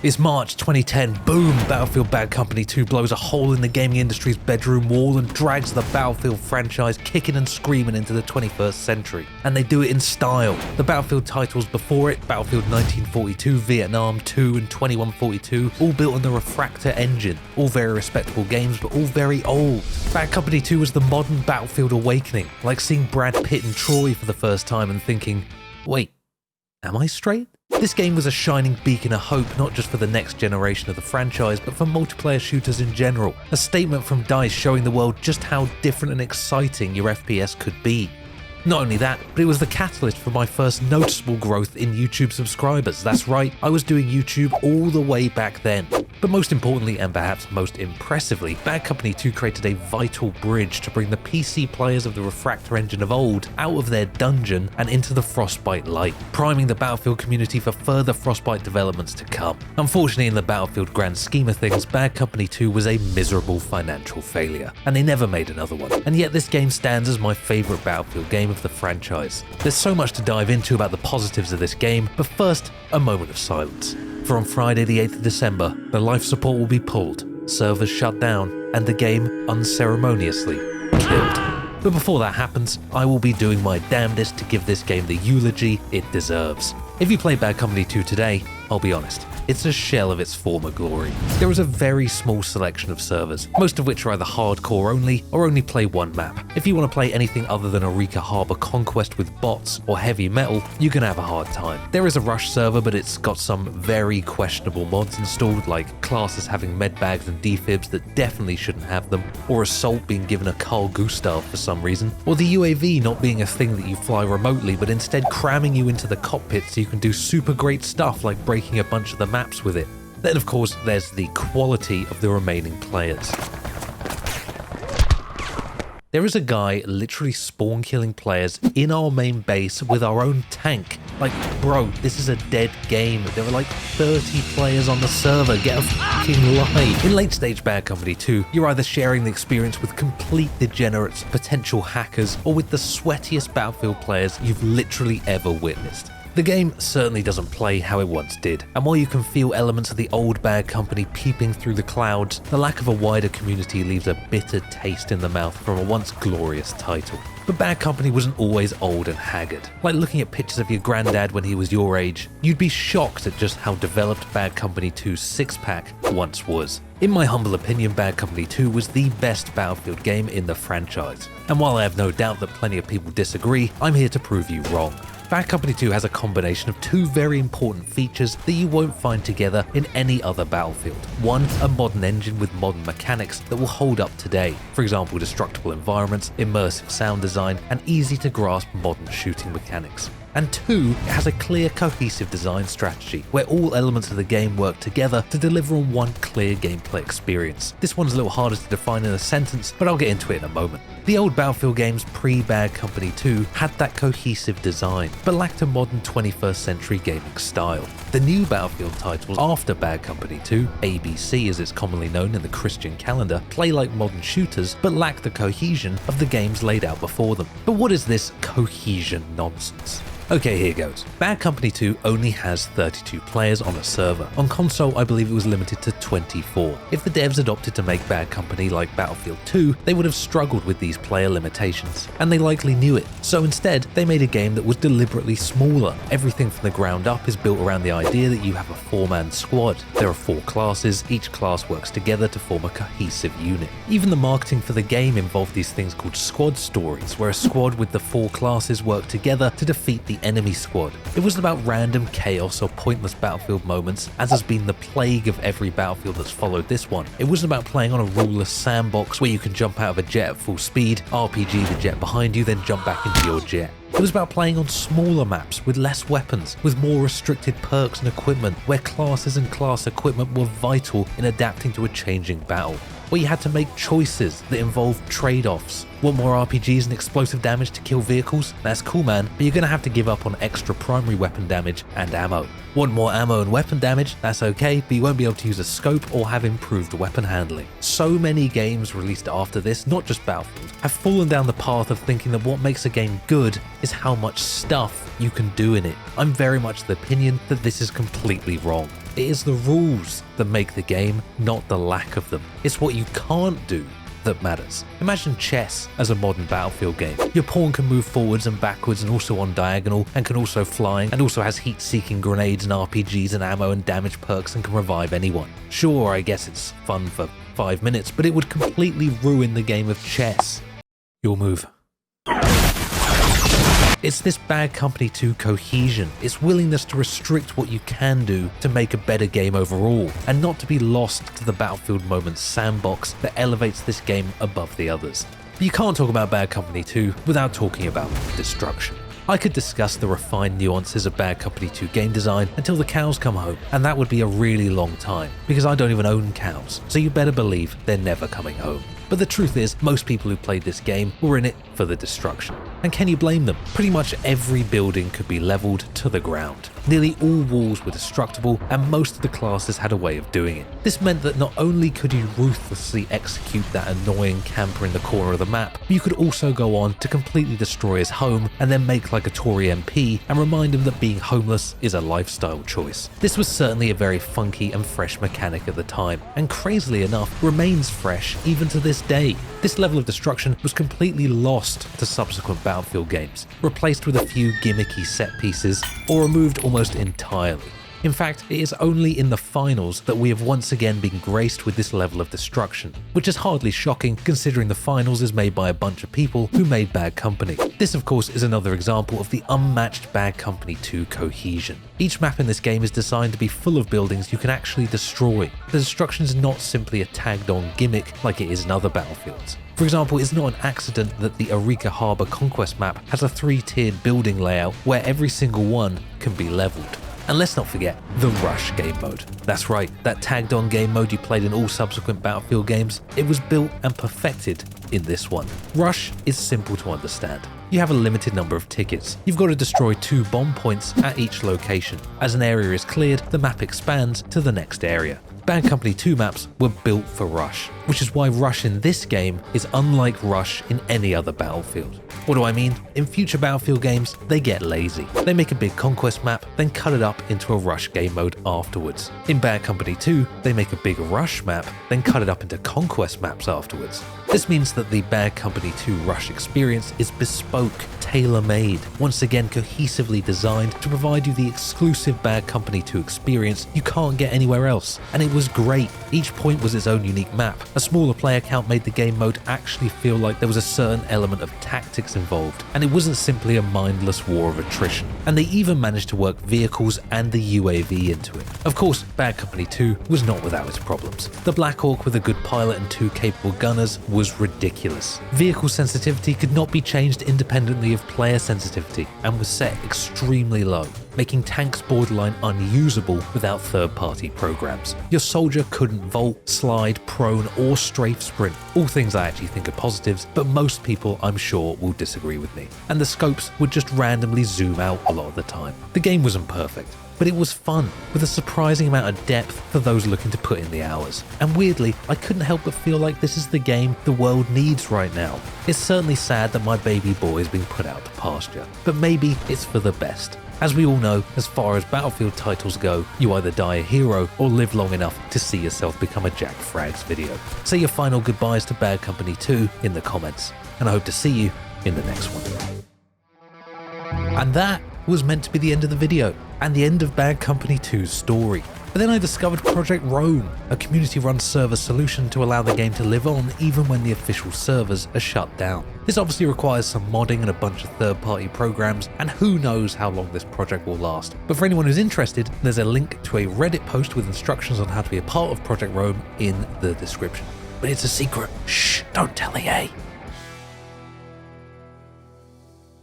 It's March 2010, boom, Battlefield Bad Company 2 blows a hole in the gaming industry's bedroom wall and drags the Battlefield franchise kicking and screaming into the 21st century. And they do it in style. The Battlefield titles before it, Battlefield 1942, Vietnam 2 and 2142, all built on the Refractor engine. All very respectable games, but all very old. Bad Company 2 was the modern Battlefield awakening, like seeing Brad Pitt and Troy for the first time and thinking, wait, am I straight? This game was a shining beacon of hope not just for the next generation of the franchise, but for multiplayer shooters in general. A statement from DICE showing the world just how different and exciting your FPS could be. Not only that, but it was the catalyst for my first noticeable growth in YouTube subscribers. That's right, I was doing YouTube all the way back then. But most importantly, and perhaps most impressively, Bad Company 2 created a vital bridge to bring the PC players of the Refractor engine of old out of their dungeon and into the Frostbite light, priming the Battlefield community for further Frostbite developments to come. Unfortunately, in the Battlefield grand scheme of things, Bad Company 2 was a miserable financial failure, and they never made another one. And yet this game stands as my favourite Battlefield game of the franchise. There's so much to dive into about the positives of this game, but first, a moment of silence. For on Friday the 8th of December, the life support will be pulled, servers shut down, and the game unceremoniously killed. But before that happens, I will be doing my damnedest to give this game the eulogy it deserves. If you play Bad Company 2 today, I'll be honest, it's a shell of its former glory. There is a very small selection of servers, most of which are either hardcore only or only play one map. If you want to play anything other than Eureka Harbor Conquest with bots or heavy metal, you're gonna have a hard time. There is a Rush server, but it's got some very questionable mods installed, like classes having medbags and defibs that definitely shouldn't have them, or Assault being given a Carl Gustav for some reason, or the UAV not being a thing that you fly remotely, but instead cramming you into the cockpit so you can do super great stuff like breaking a bunch of the maps with it. Then of course there's the quality of the remaining players. There is a guy literally spawn killing players in our main base with our own tank. Like, bro, this is a dead game. There are like 30 players on the server, get a fucking life. In late stage Bad Company 2, you're either sharing the experience with complete degenerates, potential hackers, or with the sweatiest Battlefield players you've literally ever witnessed. The game certainly doesn't play how it once did, and while you can feel elements of the old Bad Company peeping through the clouds, the lack of a wider community leaves a bitter taste in the mouth from a once glorious title. But Bad Company wasn't always old and haggard. Like looking at pictures of your granddad when he was your age, you'd be shocked at just how developed Bad Company 2's six-pack once was. In my humble opinion, Bad Company 2 was the best Battlefield game in the franchise. And while I have no doubt that plenty of people disagree, I'm here to prove you wrong. Bad Company 2 has a combination of two very important features that you won't find together in any other Battlefield. One, a modern engine with modern mechanics that will hold up today. For example, destructible environments, immersive sound design, and easy to grasp modern shooting mechanics. And two, it has a clear, cohesive design strategy, where all elements of the game work together to deliver on one clear gameplay experience. This one's a little harder to define in a sentence, but I'll get into it in a moment. The old Battlefield games pre-Bad Company 2 had that cohesive design, but lacked a modern 21st century gaming style. The new Battlefield titles after Bad Company 2, ABC as it's commonly known in the Christian calendar, play like modern shooters, but lack the cohesion of the games laid out before them. But what is this cohesion nonsense? Okay, here goes. Bad Company 2 only has 32 players on a server. On console, I believe it was limited to 24. If the devs had opted to make Bad Company like Battlefield 2, they would have struggled with these player limitations, and they likely knew it. So instead, they made a game that was deliberately smaller. Everything from the ground up is built around the idea that you have a four-man squad. There are 4 classes, each class works together to form a cohesive unit. Even the marketing for the game involved these things called squad stories, where a squad with the 4 classes work together to defeat the enemy squad. It wasn't about random chaos or pointless Battlefield moments, as has been the plague of every Battlefield that's followed this one. It wasn't about playing on a ruleless sandbox where you can jump out of a jet at full speed, RPG the jet behind you, then jump back into your jet. It was about playing on smaller maps with less weapons, with more restricted perks and equipment, where classes and class equipment were vital in adapting to a changing battle. Where you had to make choices that involved trade-offs. Want more RPGs and explosive damage to kill vehicles? That's cool, man, but you're gonna have to give up on extra primary weapon damage and ammo. Want more ammo and weapon damage? That's okay, but you won't be able to use a scope or have improved weapon handling. So many games released after this, not just Battlefield, have fallen down the path of thinking that what makes a game good is how much stuff you can do in it. I'm very much of the opinion that this is completely wrong. It is the rules that make the game, not the lack of them. It's what you can't do that matters. Imagine chess as a modern Battlefield game. Your pawn can move forwards and backwards and also on diagonal, and can also fly, and also has heat-seeking grenades and RPGs and ammo and damage perks and can revive anyone. Sure, I guess it's fun for 5 minutes, but it would completely ruin the game of chess. Your move. It's this Bad Company 2 cohesion, its willingness to restrict what you can do to make a better game overall, and not to be lost to the Battlefield Moments sandbox that elevates this game above the others. But you can't talk about Bad Company 2 without talking about destruction. I could discuss the refined nuances of Bad Company 2 game design until the cows come home, and that would be a really long time, because I don't even own cows, so you better believe they're never coming home. But the truth is, most people who played this game were in it for the destruction. And can you blame them? Pretty much every building could be leveled to the ground. Nearly all walls were destructible, and most of the classes had a way of doing it. This meant that not only could you ruthlessly execute that annoying camper in the corner of the map, but you could also go on to completely destroy his home and then make like a Tory MP and remind him that being homeless is a lifestyle choice. This was certainly a very funky and fresh mechanic at the time, and crazily enough remains fresh even to this day. This level of destruction was completely lost to subsequent Battlefield games, replaced with a few gimmicky set pieces, or removed almost entirely. In fact, it is only in the finals that we have once again been graced with this level of destruction, which is hardly shocking considering the finals is made by a bunch of people who made Bad Company. This of course is another example of the unmatched Bad Company 2 cohesion. Each map in this game is designed to be full of buildings you can actually destroy. The destruction is not simply a tagged on gimmick like it is in other Battlefields. For example, it's not an accident that the Arica Harbour Conquest map has a 3-tiered building layout where every single one can be leveled. And let's not forget the Rush game mode. That's right, that tagged on game mode you played in all subsequent Battlefield games, it was built and perfected in this one. Rush is simple to understand. You have a limited number of tickets. You've got to destroy 2 bomb points at each location. As an area is cleared, the map expands to the next area. Bad Company 2 maps were built for Rush, which is why Rush in this game is unlike Rush in any other Battlefield. What do I mean? In future Battlefield games, they get lazy. They make a big conquest map, then cut it up into a Rush game mode afterwards. In Bad Company 2, they make a big Rush map, then cut it up into conquest maps afterwards. This means that the Bad Company 2 Rush experience is bespoke, tailor-made, once again cohesively designed to provide you the exclusive Bad Company 2 experience you can't get anywhere else. And it was great. Each point was its own unique map. A smaller player count made the game mode actually feel like there was a certain element of tactics involved, and it wasn't simply a mindless war of attrition. And they even managed to work vehicles and the UAV into it. Of course, Bad Company 2 was not without its problems. The Black Hawk with a good pilot and 2 capable gunners was ridiculous. Vehicle sensitivity could not be changed independently of player sensitivity and was set extremely low, making tanks borderline unusable without third-party programs. Your soldier couldn't vault, slide, prone, or strafe sprint, all things I actually think are positives, but most people I'm sure will disagree with me. And the scopes would just randomly zoom out a lot of the time. The game wasn't perfect, but it was fun, with a surprising amount of depth for those looking to put in the hours. And weirdly, I couldn't help but feel like this is the game the world needs right now. It's certainly sad that my baby boy is being put out to pasture, but maybe it's for the best. As we all know, as far as Battlefield titles go, you either die a hero or live long enough to see yourself become a Jack Frags video. Say your final goodbyes to Bad Company 2 in the comments, and I hope to see you in the next one. And that was meant to be the end of the video, and the end of Bad Company 2's story. But then I discovered Project Rome, a community-run server solution to allow the game to live on even when the official servers are shut down. This obviously requires some modding and a bunch of third-party programs, and who knows how long this project will last. But for anyone who's interested, there's a link to a Reddit post with instructions on how to be a part of Project Rome in the description. But it's a secret. Shh, don't tell EA.